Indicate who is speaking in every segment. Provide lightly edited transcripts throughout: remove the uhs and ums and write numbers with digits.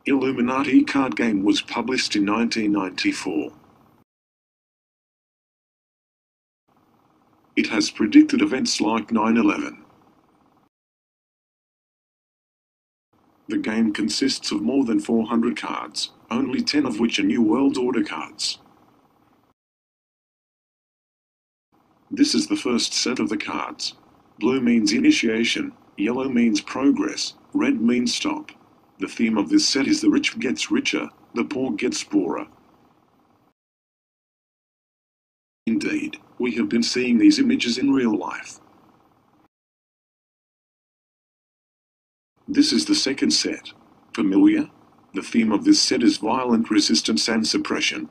Speaker 1: Illuminati card game was published in 1994. It has predicted events like 9/11. The game consists of more than 400 cards, only 10 of which are New World Order cards. This is the first set of the cards. Blue means initiation, yellow means progress, red means stop. The theme of this set is the rich gets richer, the poor gets poorer. Indeed, we have been seeing these images in real life. This is the second set. Familiar? The theme of this set is violent resistance and suppression.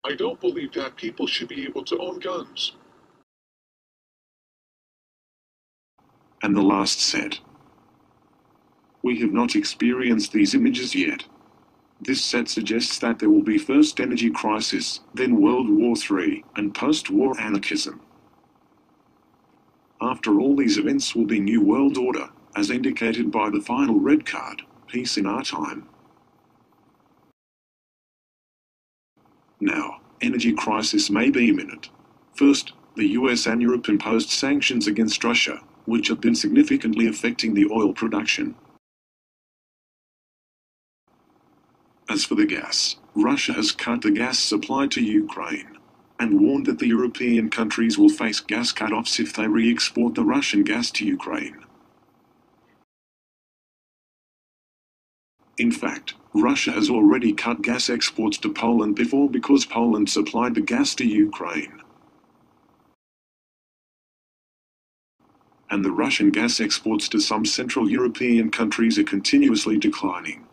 Speaker 2: I don't believe that people should be able to own guns.
Speaker 1: And the last set. We have not experienced these images yet. This set suggests that there will be first energy crisis, then World War III, and post-war anarchism. After all these events will be New World Order, as indicated by the final red card, peace in our time. Now, energy crisis may be imminent. First, the US and Europe imposed sanctions against Russia, which have been significantly affecting the oil production. As for the gas, Russia has cut the gas supply to Ukraine, and warned that the European countries will face gas cut-offs if they re-export the Russian gas to Ukraine. In fact, Russia has already cut gas exports to Poland before because Poland supplied the gas to Ukraine. And the Russian gas exports to some Central European countries are continuously declining.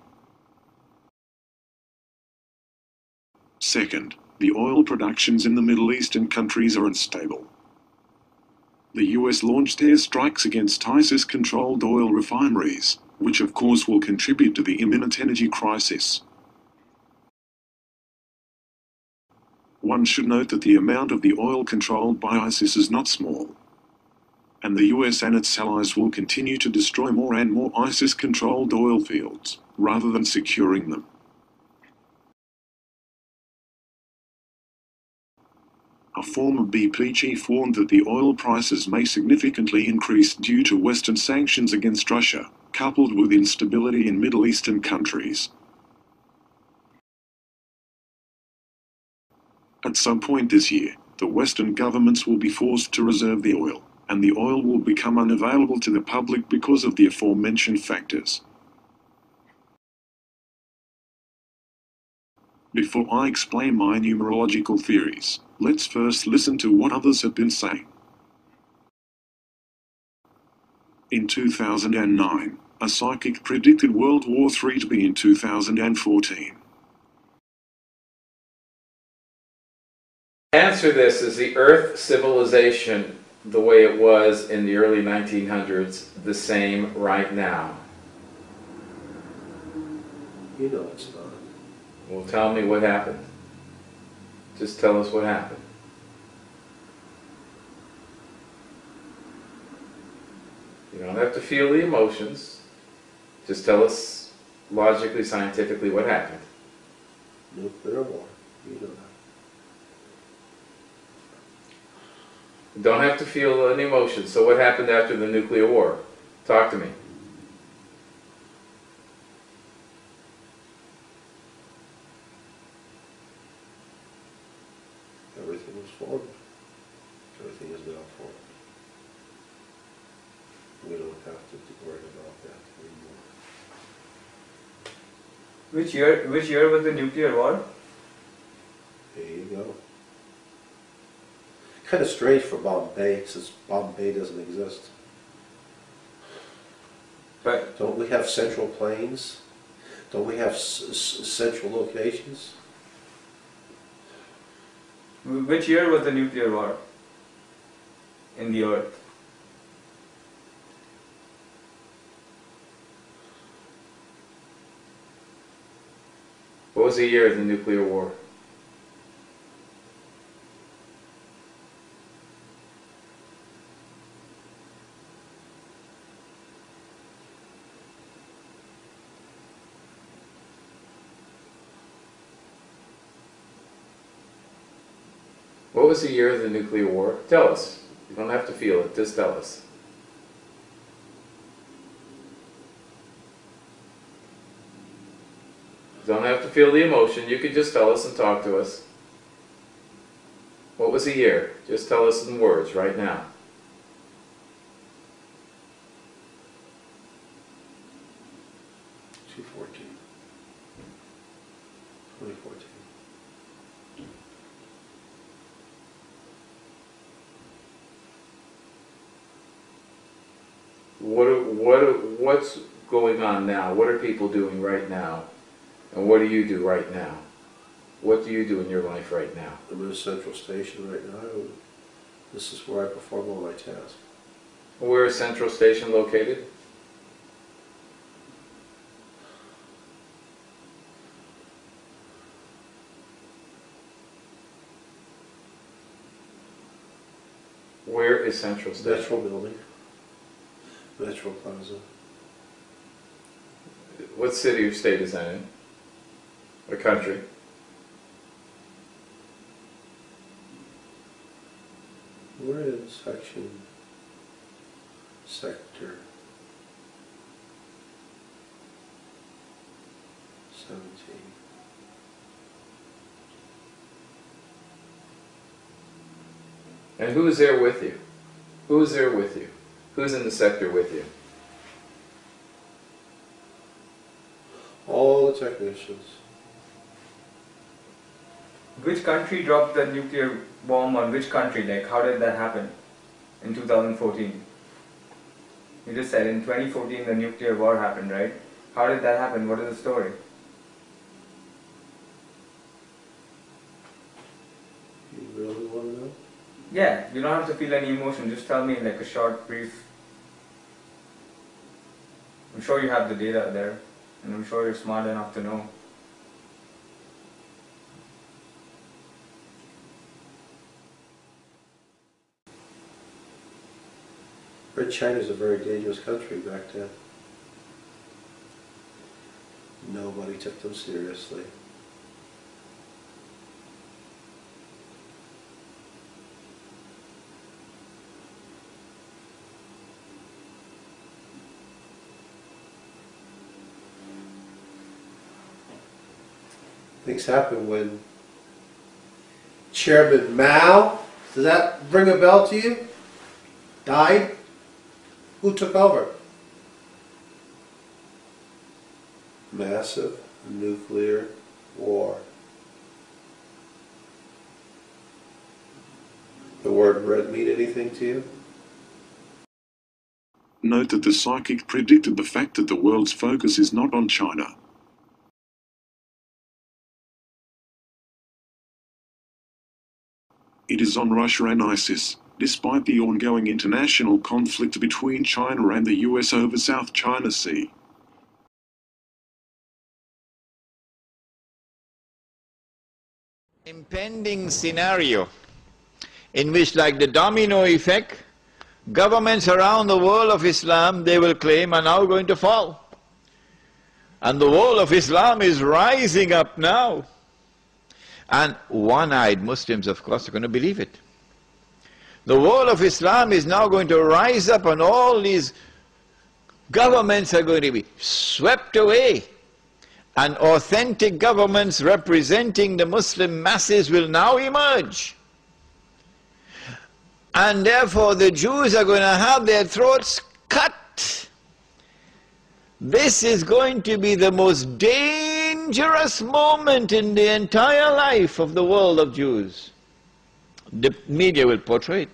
Speaker 1: Second, the oil productions in the Middle Eastern countries are unstable. The US launched airstrikes against ISIS-controlled oil refineries, which of course will contribute to the imminent energy crisis. One should note that the amount of the oil controlled by ISIS is not small. And the US and its allies will continue to destroy more and more ISIS-controlled oil fields, rather than securing them. A former BP chief warned that the oil prices may significantly increase due to Western sanctions against Russia, coupled with instability in Middle Eastern countries. At some point this year, the Western governments will be forced to reserve the oil, and the oil will become unavailable to the public because of the aforementioned factors. Before I explain my numerological theories, let's first listen to what others have been saying. In 2009, a psychic predicted World War III to be in 2014.
Speaker 3: Answer this: is the Earth civilization the way it was in the early 1900s the same right now?
Speaker 4: You know it's not.
Speaker 3: Well, tell me what happened. Just tell us what happened. You don't have to feel the emotions. Just tell us logically, scientifically what happened.
Speaker 4: Nuclear war. You know that.
Speaker 3: You don't have to feel any emotions. So what happened after the nuclear war? Talk to me.
Speaker 4: Everything was formed. Everything is now formed. We don't have to worry about that anymore.
Speaker 5: Which year was the nuclear war?
Speaker 4: There you go. Kind of strange for Bombay, since Bombay doesn't exist.
Speaker 5: But
Speaker 4: Don't we have central plains? Don't we have central locations?
Speaker 5: which year was the nuclear war in the earth?
Speaker 3: What was the year of the nuclear war? What was the year of the nuclear war? Tell us. You don't have to feel it, just tell us. You don't have to feel the emotion, you can just tell us and talk to us. What was the year? Just tell us in words right now.
Speaker 4: 2014.
Speaker 3: What's going on now? What are people doing right now? And what do you do right now? What do you do in your life right now?
Speaker 4: I'm in a central station right now. This is where I perform all my tasks.
Speaker 3: Where is Central Station located? Where is Central Station?
Speaker 4: Metro building. Metro Plaza.
Speaker 3: What city or state is that in? What country?
Speaker 4: We're in sector 17.
Speaker 3: And who is there with you? Who is there with you? Who's in the sector with you?
Speaker 4: All the technicians.
Speaker 5: Which country dropped the nuclear bomb on which country? Like, how did that happen in 2014? You just said in 2014 the nuclear war happened, right? How did that happen? What is the story?
Speaker 4: You really want to know?
Speaker 5: Yeah, you don't have to feel any emotion. Just tell me in like a short, brief. I'm sure you have the data there, and I'm sure you're smart enough to know.
Speaker 4: Red China's a very dangerous country back then. Nobody took them seriously. Things happen when Chairman Mao, does that ring a bell to you? Died? Who took over? Massive nuclear war. The word red mean anything to you?
Speaker 1: Note that the psychic predicted the fact that the world's focus is not on China. It is on Russia and ISIS, despite the ongoing international conflict between China and the US over South China Sea.
Speaker 6: Impending scenario in which, like the domino effect, governments around the world of Islam, they will claim, are now going to fall. And the world of Islam is rising up now. And one-eyed Muslims, of course, are going to believe it. The world of Islam is now going to rise up, and all these governments are going to be swept away. And authentic governments representing the Muslim masses will now emerge. And therefore the Jews are going to have their throats cut. This is going to be the most dangerous moment in the entire life of the world of Jews. The media will portray it.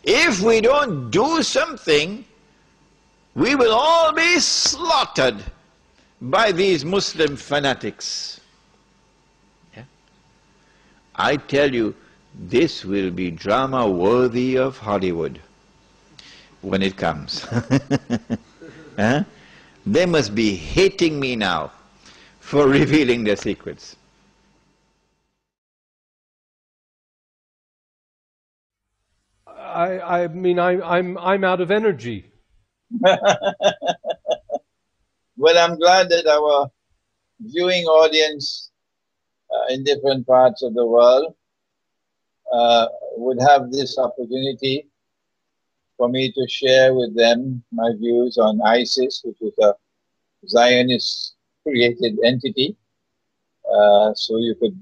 Speaker 6: If we don't do something, we will all be slaughtered by these Muslim fanatics. Yeah? I tell you, this will be drama worthy of Hollywood when it comes. Huh? They must be hating me now for revealing their secrets.
Speaker 7: I mean, I'm out of energy.
Speaker 6: Well, I'm glad that our viewing audience in different parts of the world would have this opportunity for me to share with them my views on ISIS, which is a Zionist created entity. So you could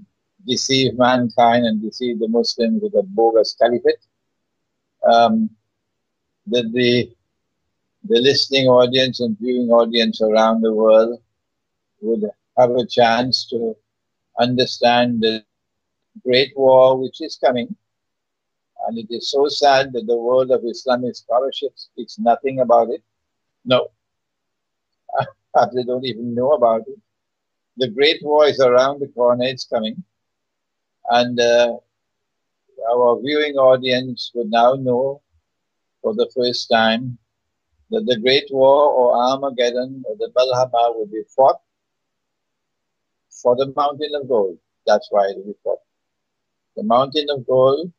Speaker 6: deceive mankind and deceive the Muslims with a bogus caliphate. That the listening audience and viewing audience around the world would have a chance to understand the great war which is coming. And it is so sad that the world of Islamic scholarship speaks nothing about it. No, they don't even know about it. The great war is around the corner, it's coming. And our viewing audience would now know for the first time that the Great War or Armageddon or the Malhama will be fought for the mountain of gold. That's why it will be fought. The mountain of gold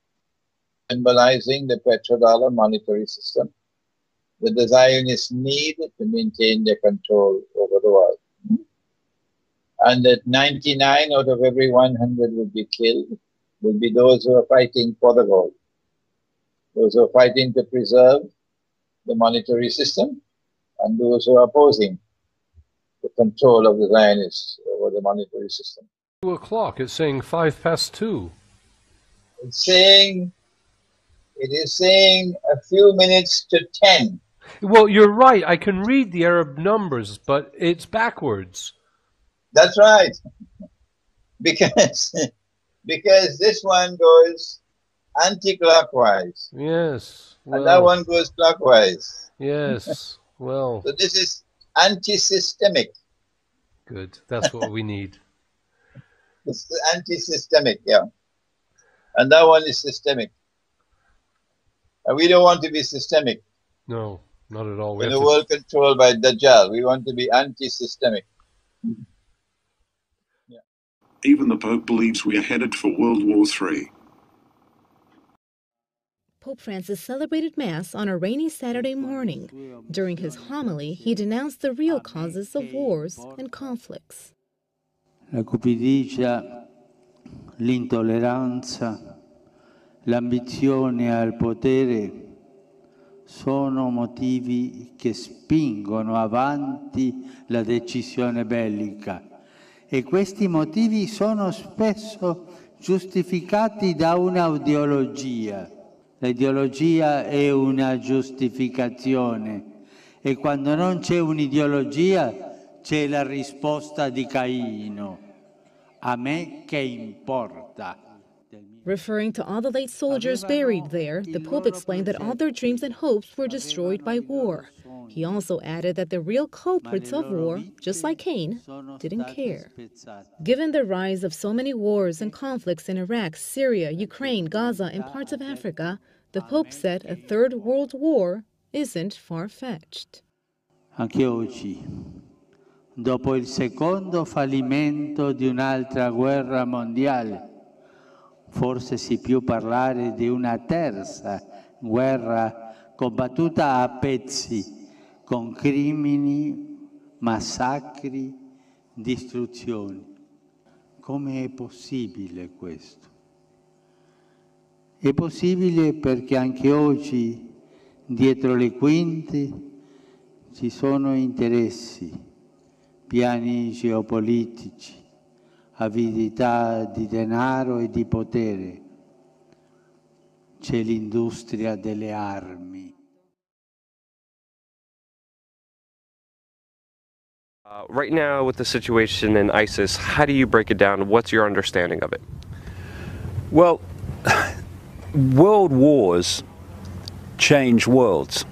Speaker 6: symbolizing the petrodollar monetary system that the Zionists need to maintain their control over the world. And that 99 out of every 100 will be killed, will be those who are fighting for the gold. Those who are fighting to preserve the monetary system, and those who are opposing the control of the Zionists over the monetary system.
Speaker 7: 2 o'clock, it's saying 2:05.
Speaker 6: It is saying a few minutes to 10.
Speaker 7: Well, you're right, I can read the Arab numbers, but it's backwards.
Speaker 6: That's right. Because this one goes anti-clockwise.
Speaker 7: Yes. Well,
Speaker 6: and that one goes clockwise.
Speaker 7: Yes. Well.
Speaker 6: So this is anti-systemic.
Speaker 7: Good. That's what we need.
Speaker 6: It's anti-systemic, yeah. And that one is systemic. And we don't want to be systemic.
Speaker 7: No, not at all.
Speaker 6: In a world controlled by Dajjal, we want to be anti-systemic.
Speaker 1: Yeah. Even the Pope believes we are headed for World War III.
Speaker 8: Pope Francis celebrated Mass on a rainy Saturday morning. During his homily, he denounced the real causes of wars and conflicts.
Speaker 9: La cupidigia, l'intolleranza, l'ambizione al potere sono motivi che spingono avanti la decisione bellica e questi motivi sono spesso giustificati da un'ideologia. L'ideologia è una giustificazione e quando non c'è un'ideologia c'è la risposta di Caino. A me che importa.
Speaker 8: Referring to all the late soldiers buried there, the Pope explained that all their dreams and hopes were destroyed by war. He also added that the real culprits of war, just like Cain, didn't care. Given the rise of so many wars and conflicts in Iraq, Syria, Ukraine, Gaza, and parts of Africa, the Pope said a third world war isn't far-fetched.
Speaker 9: Anche oggi, dopo il secondo fallimento di un'altra guerra mondiale, forse si può parlare di una terza guerra combattuta a pezzi, con crimini, massacri, distruzioni. Come è possibile questo? È possibile perché anche oggi, dietro le quinte, ci sono interessi, piani geopolitici, avidità di denaro e di potere. C'è l'industria delle armi.
Speaker 10: Right now, with the situation in ISIS, how do you break it down? What's your understanding of it?
Speaker 11: Well, world wars change worlds.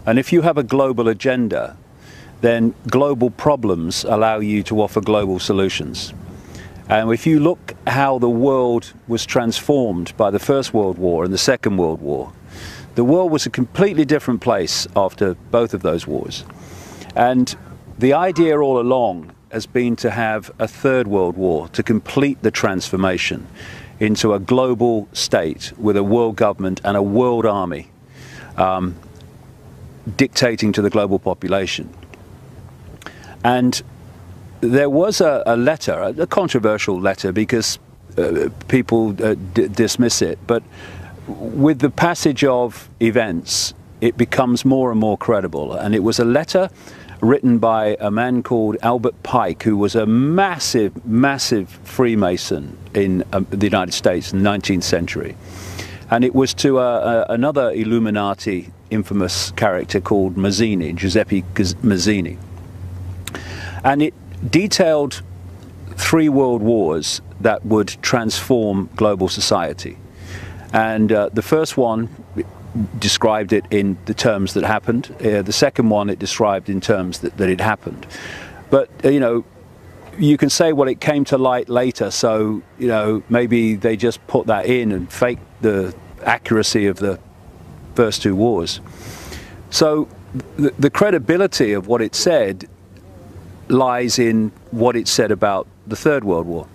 Speaker 11: And if you have a global agenda, then global problems allow you to offer global solutions. And if you look how the world was transformed by the First World War and the Second World War, the world was a completely different place after both of those wars. And the idea all along has been to have a third world war to complete the transformation into a global state with a world government and a world army dictating to the global population. And there was a letter, a controversial letter, because people dismiss it, but with the passage of events, it becomes more and more credible. And it was a letter written by a man called Albert Pike, who was a massive, massive Freemason in the United States in the 19th century. And it was to another Illuminati infamous character called Mazzini, Giuseppe Mazzini. And it detailed 3 world wars that would transform global society. And the first one described it in the terms that happened. The second one it described in terms that it happened. But, you know, you can say, well, it came to light later, so, you know, maybe they just put that in and faked the accuracy of the first 2 wars. So the credibility of what it said lies in what it said about the Third World War.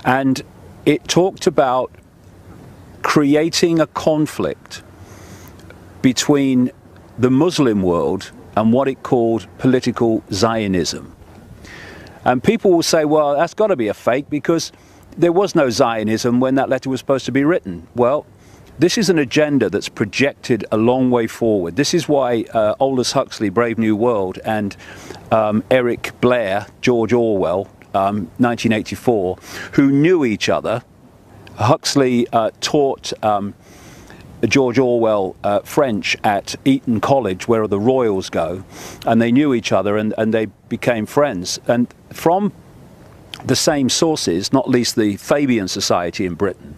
Speaker 11: And it talked about creating a conflict between the Muslim world and what it called political Zionism. And people will say, well, that's got to be a fake because there was no Zionism when that letter was supposed to be written. Well, this is an agenda that's projected a long way forward. This is why Aldous Huxley, Brave New World, and Eric Blair, George Orwell, 1984, who knew each other. Huxley taught George Orwell French at Eton College, where the royals go, and they knew each other and they became friends. And from the same sources, not least the Fabian Society in Britain,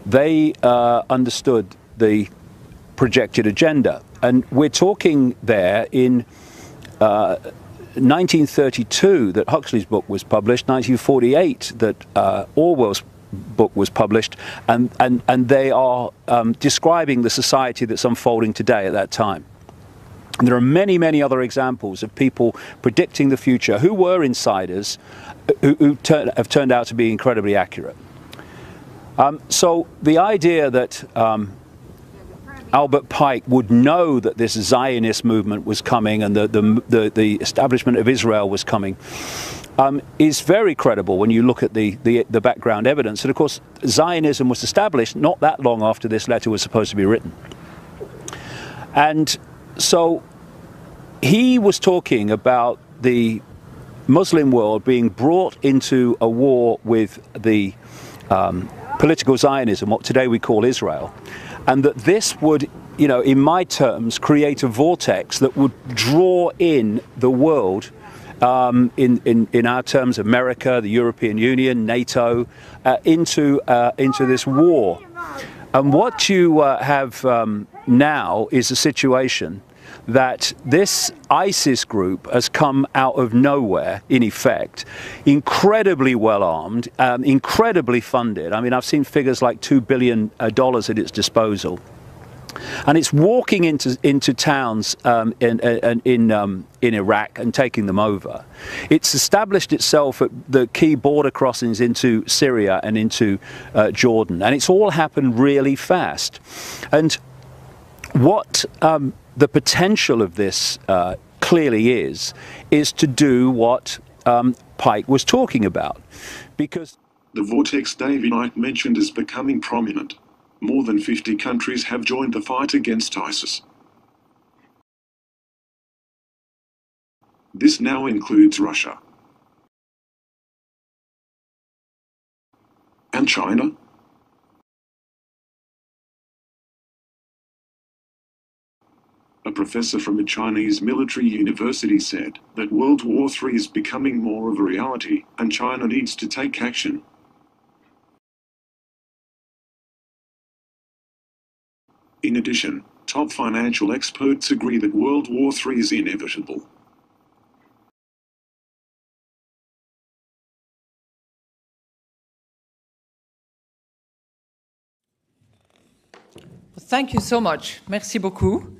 Speaker 11: they understood the projected agenda. And we're talking there in 1932 that Huxley's book was published, 1948 that Orwell's book was published, and they are describing the society that's unfolding today at that time. And there are many, many other examples of people predicting the future who were insiders who have turned out to be incredibly accurate. So the idea that Albert Pike would know that this Zionist movement was coming and the establishment of Israel was coming is very credible when you look at the background evidence. And of course, Zionism was established not that long after this letter was supposed to be written. And so he was talking about the Muslim world being brought into a war with the political Zionism, what today we call Israel, and that this would, you know, in my terms, create a vortex that would draw in the world, in our terms, America, the European Union, NATO, into this war. And what you have now is a situation that this ISIS group has come out of nowhere, in effect, incredibly well armed, incredibly funded. I mean, I've seen figures like $2 billion at its disposal. And it's walking into towns in Iraq and taking them over. It's established itself at the key border crossings into Syria and into Jordan. And it's all happened really fast. And what the potential of this clearly is to do what Pike was talking about. Because
Speaker 1: the vortex David Knight mentioned is becoming prominent. More than 50 countries have joined the fight against ISIS. This now includes Russia and China. A professor from a Chinese military university said that World War III is becoming more of a reality, and China needs to take action. In addition, top financial experts agree that World War III is inevitable.
Speaker 12: Thank you so much. Merci beaucoup.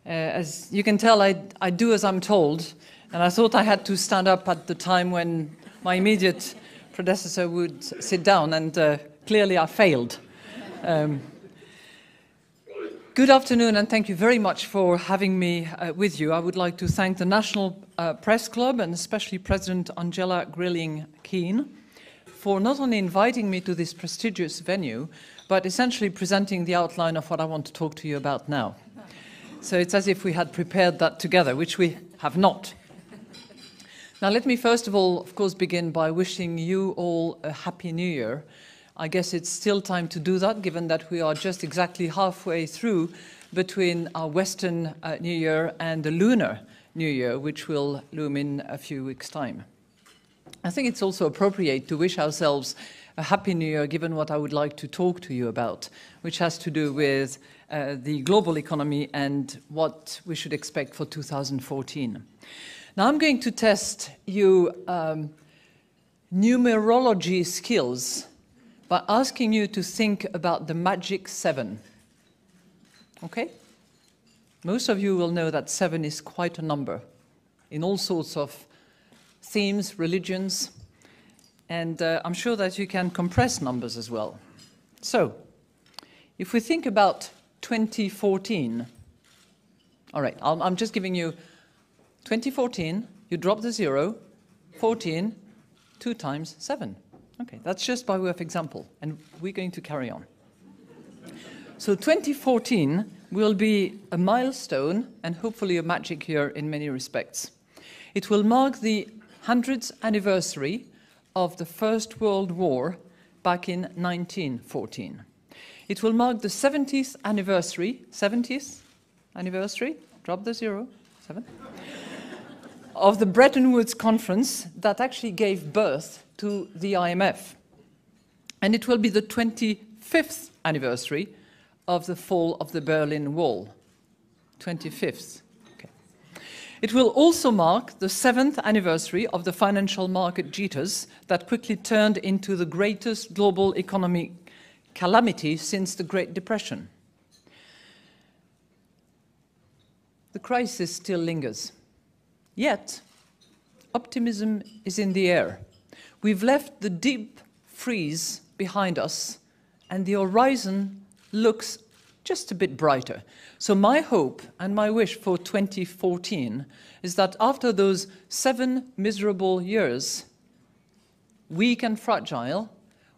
Speaker 12: As you can tell, I do as I'm told, and I thought I had to stand up at the time when my immediate predecessor would sit down, and clearly I failed. Good afternoon, and thank you very much for having me with you. I would like to thank the National Press Club, and especially President Angela Grilling-Keane, for not only inviting me to this prestigious venue, but essentially presenting the outline of what I want to talk to you about now. So it's as if we had prepared that together, which we have not. Now let me first of all, of course, begin by wishing you all a Happy New Year. I guess it's still time to do that, given that we are just exactly halfway through between our Western New Year and the Lunar New Year, which will loom in a few weeks' time. I think it's also appropriate to wish ourselves a Happy New Year, given what I would like to talk to you about, which has to do with the global economy and what we should expect for 2014. Now I'm going to test you numerology skills by asking you to think about the magic 7. Okay? Most of you will know that 7 is quite a number in all sorts of themes, religions, and I'm sure that you can compress numbers as well. So, if we think about 2014, all right, I'm just giving you 2014, you drop the 0, 14, 2 times 7. Okay, that's just by way of example, and we're going to carry on. So 2014 will be a milestone and hopefully a magic year in many respects. It will mark the 100th anniversary of the First World War back in 1914. It will mark the 70th anniversary, drop the 0, 7, of the Bretton Woods Conference that actually gave birth to the IMF. And it will be the 25th anniversary of the fall of the Berlin Wall. 25th. Okay. It will also mark the 7th anniversary of the financial market jitters that quickly turned into the greatest global economic calamity since the Great Depression. The crisis still lingers. Yet, optimism is in the air. We've left the deep freeze behind us, and the horizon looks just a bit brighter. So my hope and my wish for 2014 is that after those 7 miserable years, weak and fragile,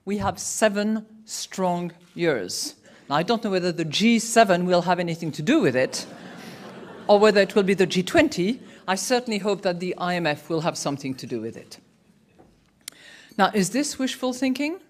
Speaker 12: we have 7 strong years. Now, I don't know whether the G7 will have anything to do with it, or whether it will be the G20. I certainly hope that the IMF will have something to do with it. Now, is this wishful thinking?